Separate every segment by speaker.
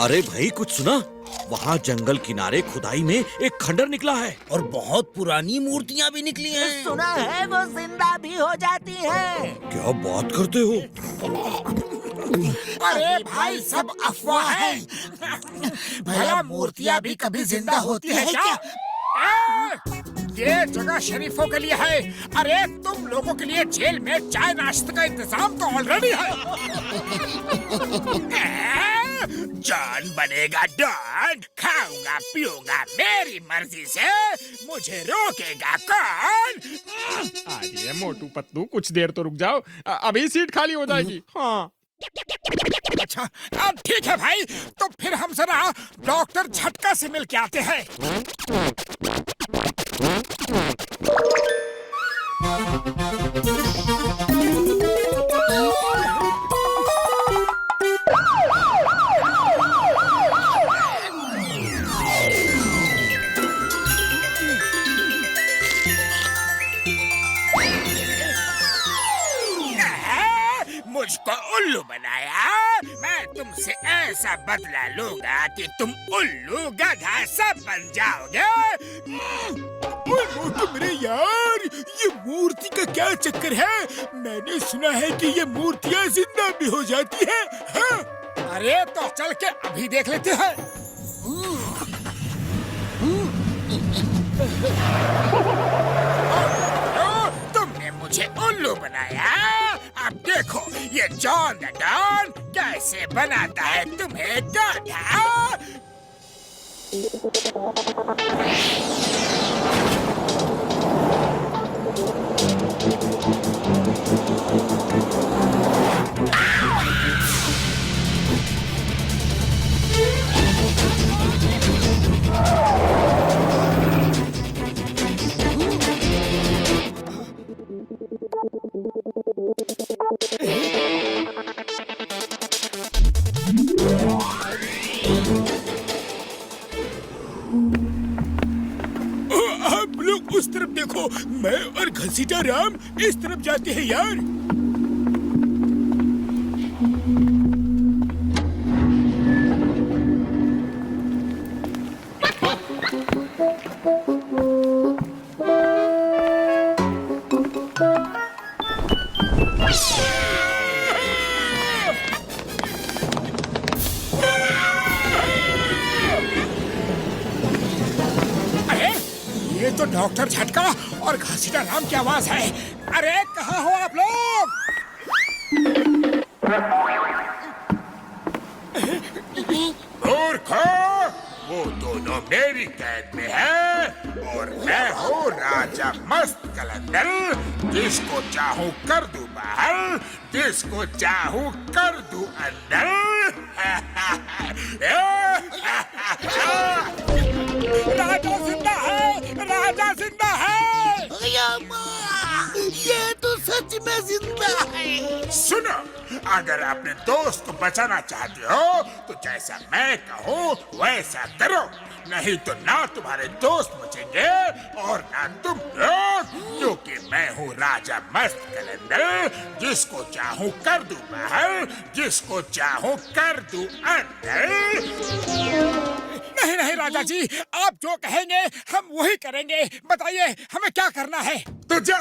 Speaker 1: अरे भाई कुछ सुना? वहाँ जंगल किनारे खुदाई में एक खंडर निकला है
Speaker 2: और बहुत पुरानी मूर्तियाँ भी निकली हैं।
Speaker 3: सुना है वो जिंदा भी हो जाती है।
Speaker 1: क्या बात करते हो?
Speaker 3: अरे भाई सब अफवाह है। भला मूर्तियाँ भी कभी जिंदा होती है क्या?
Speaker 4: ये जगह शरीफों के लिए है। अरे तुम लोगों के लिए जेल में चाय नाश्ते का इंतजाम तो ऑलरेडी है। जॉन बनेगा डॉन, खाऊंगा पीऊंगा मेरी मर्जी से, मुझे रोकेगा कौन?
Speaker 5: अरे मोटू पतलू कुछ देर तो रुक जाओ, अभी सीट खाली हो जाएगी। हाँ
Speaker 4: अच्छा अब ठीक है भाई, तो फिर हम जरा डॉक्टर झटका से मिल के आते हैं। मुझको उल्लू बनाया, मैं तुमसे ऐसा बदला लूंगा कि तुम उल्लू गधा सब बन जाओगे। मेरे यार, ये मूर्ति का क्या चक्कर है? मैंने सुना है कि ये मूर्तियाँ जिंदा भी हो जाती है। हाँ? अरे तो चल के अभी देख लेते हैं। तुमने मुझे उल्लू बनाया, अब देखो ये जॉन द डॉन कैसे बनाता है तुम्हें गधा। आप लोग उस तरफ देखो, मैं और घसीटा राम इस तरफ जाते हैं यार। ये तो डॉक्टर झटका और घसीटा राम की आवाज है। अरे कहाँ हो आप लोग? मूर्खो, वो दोनों मेरी कैद में हैं और मैं हूँ राजा मस्त कलंदर, जिसको चाहूँ कर दूं बाहर, जिसको चाहूँ कर दूं अंदर। राजा जिंदा है, राजा जिंदा है।
Speaker 3: ये तो सच में जिंदा है।
Speaker 4: सुनो, अगर अपने दोस्त को बचाना चाहते हो तो जैसा मैं कहूँ वैसा करो, नहीं तो ना तुम्हारे दोस्त बचेंगे और ना तुम लोग, क्योंकि मैं हूँ राजा मस्त कलंदर, जिसको चाहूँ कर दूं बाहर, जिसको चाहूँ कर दूं अंदर। नहीं नहीं राजा जी, आप जो कहेंगे हम वही करेंगे। बताइए हमें क्या करना है? तो जा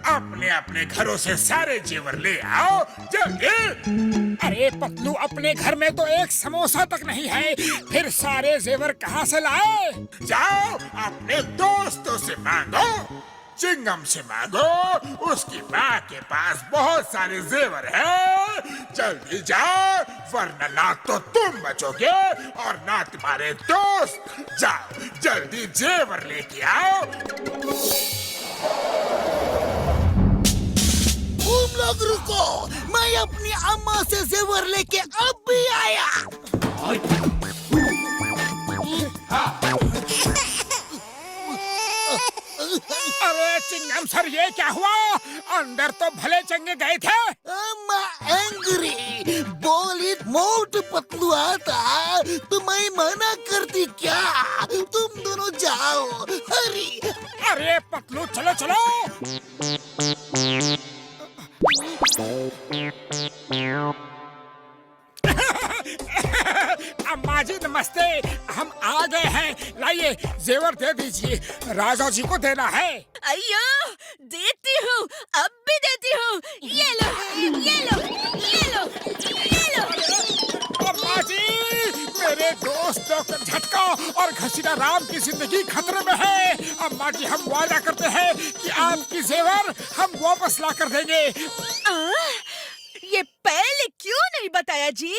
Speaker 4: अपने अपने घरों से सारे जेवर ले आओ जल्दी। अरे पतलू, अपने घर में तो एक समोसा तक नहीं है, फिर सारे जेवर कहाँ से लाए? जाओ अपने दोस्तों से मांगो, चिंगम से मांगो, उसकी माँ के पास बहुत सारे जेवर हैं। जल्दी जाओ, वरना ना तो तुम बचोगे और ना तुम्हारे दोस्त। जाओ जल्दी जेवर लेके आओ।
Speaker 3: तुम लोग रुको, मैं अपनी अम्मा से जेवर लेके अब भी आया।
Speaker 4: अरे चिंगम सर, ये क्या हुआ? अंदर तो भले चंगे गए थे।
Speaker 3: अम्मा एंग्री, बोली मोटू पतलू आता तो मैं मना करती क्या? तुम दोनों जाओ, हरी।
Speaker 4: अरे पतलू चलो चलो। अम्मा जी,
Speaker 5: नमस्ते, हम आ गए हैं। लाइए जेवर दे दीजिए, राजा जी को देना है।
Speaker 6: अयो, देती हूँ, अब भी देती हूँ। ये लो, ये लो, ये लो, ये लो।
Speaker 5: अम्मा जी, मेरे दोस्त डॉक्टर झटका और घसीटा राम की जिंदगी खतरे में है। अम्मा जी, हम वादा करते हैं कि आपकी जेवर हम वापस ला कर देंगे।
Speaker 6: ये पहले क्यों नहीं बताया जी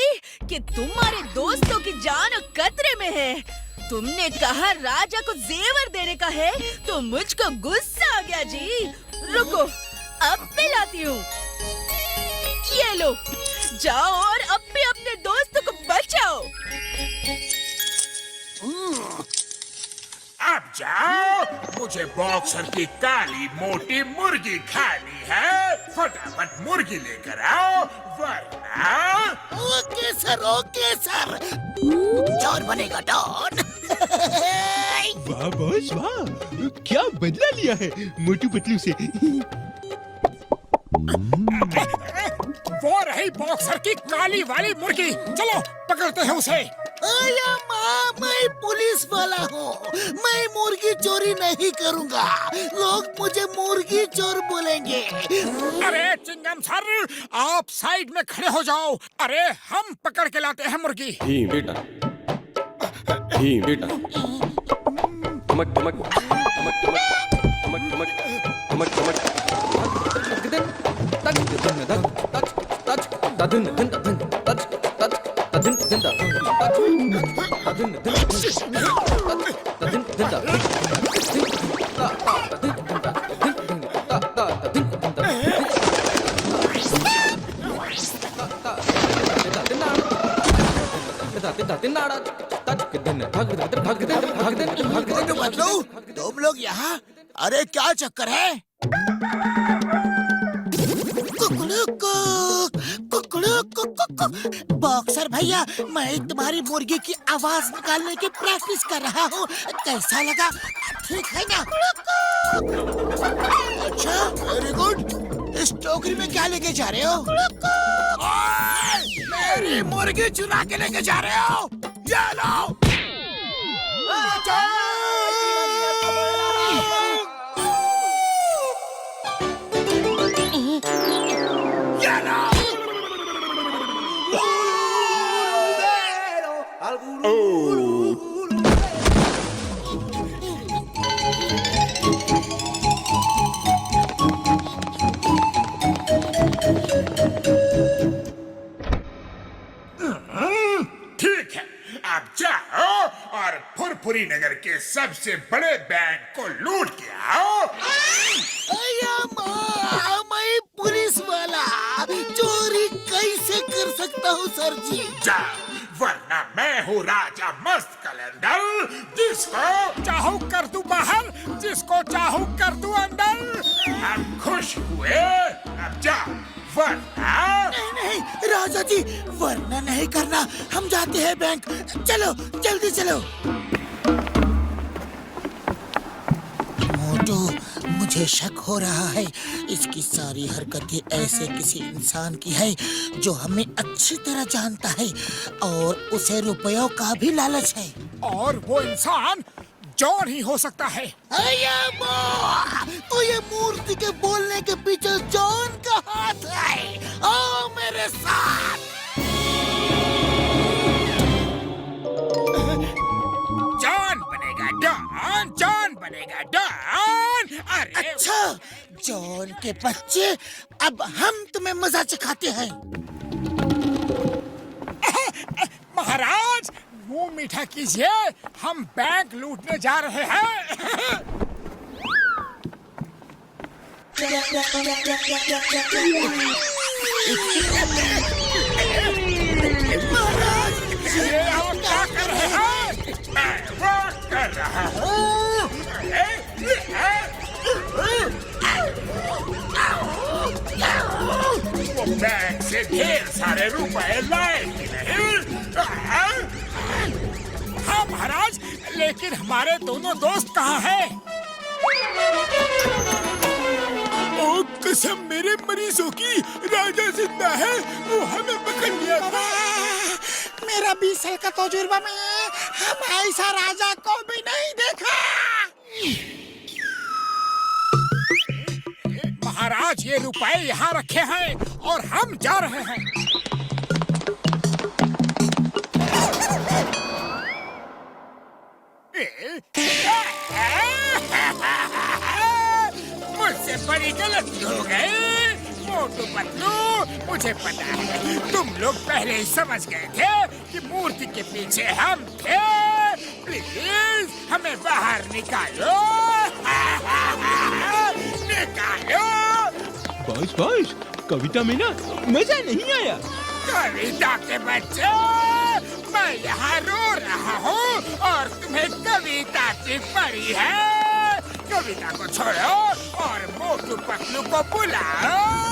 Speaker 6: कि तुम्हारे दोस्तों की जान खतरे में है? तुमने कहा राजा को जेवर देने का है, तो मुझको गुस्सा आ गया जी। रुको, अब पिलाती हूँ। ये लो, जाओ और अब भी अपने दोस्तों को बचाओ।
Speaker 4: अब जाओ, मुझे बॉक्सर की काली मोटी मुर्गी खानी है। फटाफट मुर्गी लेकर आओ, वरना।
Speaker 3: ओके सर, डॉन बनेगा डॉन।
Speaker 7: वाह बॉस वाह, क्या बदला लिया है मोटू पतलू से।
Speaker 5: वो रही बॉक्सर की काली वाली मुर्गी, चलो पकड़ते हैं उसे।
Speaker 3: अया माँ, मैं पुलिस वाला हूँ, मैं मुर्गी चोरी नहीं करूँगा। लोग मुझे मुर्गी चोर बोलेंगे।
Speaker 5: अरे चिंगम सर, आप साइड में खड़े हो जाओ। अरे हम पकड़ के लाते हैं मुर्गी।
Speaker 8: ही बेटा, ही बेटा। टमक टमक टमक टमक टमक टमक टमक टमक। तक तक तक तक तक तक
Speaker 3: तुम लोग यहाँ? अरे क्या चक्कर है? बॉक्सर भैया, मैं तुम्हारी मुर्गी की आवाज निकालने की प्रैक्टिस कर रहा हूँ। कैसा लगा? ठीक है ना? अच्छा, वेरी गुड। इस टोकरी में क्या लेके जा रहे हो? मेरी मुर्गी चुरा के लेके जा रहे हो? ये लो।
Speaker 4: ठीक है, अब जाओ और फुरफुरी नगर के सबसे बड़े बैंक को लूट के आओ।
Speaker 3: अया माँ, मैं पुलिस वाला चोरी कैसे कर सकता हूँ सर जी?
Speaker 4: जाओ, वरना मैं हूँ राजा मस्त कैलेंडर, जिसको
Speaker 5: चाहूँ कर दूं बाहर, जिसको चाहूँ कर दूं अंदर।
Speaker 4: हम खुश हुए। अब जाओ, वरना।
Speaker 3: नहीं, राजा जी, वरना नहीं करना। हम जाते हैं बैंक। चलो, जल्दी चलो। मोटू, मुझे शक हो रहा है। इसकी सारी हरकतें ऐसे किसी इंसान की है जो हमें अच्छी तरह जानता है और उसे रुपयों का भी लालच है।
Speaker 5: और वो इंसान जॉन ही हो सकता है।
Speaker 3: तो ये मूर्ति के बोलने के पीछे जॉन का हाथ है। आओ मेरे साथ।
Speaker 5: जॉन बनेगा डॉन, जॉन बनेगा डॉन। अरे
Speaker 3: अच्छा, जॉन के बच्चे, अब हम तुम्हें मजा चखाते हैं।
Speaker 5: महाराज, मुंह मीठा कीजिए, हम बैंक लूटने जा रहे हैं।
Speaker 3: महाराज,
Speaker 5: ये आप क्या कर रहे हैं?
Speaker 4: मैं वॉक कर रहा हूँ। वो बैंक से ढेर सारे रुपए लाए ही नहीं।
Speaker 5: हाँ महाराज, लेकिन हमारे दोनों दोस्त कहाँ हैं? ओ कसम मेरे मरीजों की, राजा जिंदा है, वो हमें पकड़ लिया था।
Speaker 3: मेरा 20 साल का तजुर्बा में
Speaker 5: हम ऐसा राजा को भी नहीं देखा। महाराज, ये रुपए यहाँ रखे हैं और हम जा रहे हैं। मुझसे बड़ी गलती हो गई। मोटू पतलू, मुझे पता है तुम लोग पहले ही समझ गए थे कि मूर्ति के पीछे हम थे। प्लीज हमें बाहर निकालो। निकालो।
Speaker 7: बॉस कविता में ना मजा नहीं आया।
Speaker 5: कविता के बच्चे, मैं यहाँ रो रहा हूँ और तुम्हें कविता की पड़ी है। कविता को छोड़ो और मोटू पतलू को बुलाओ।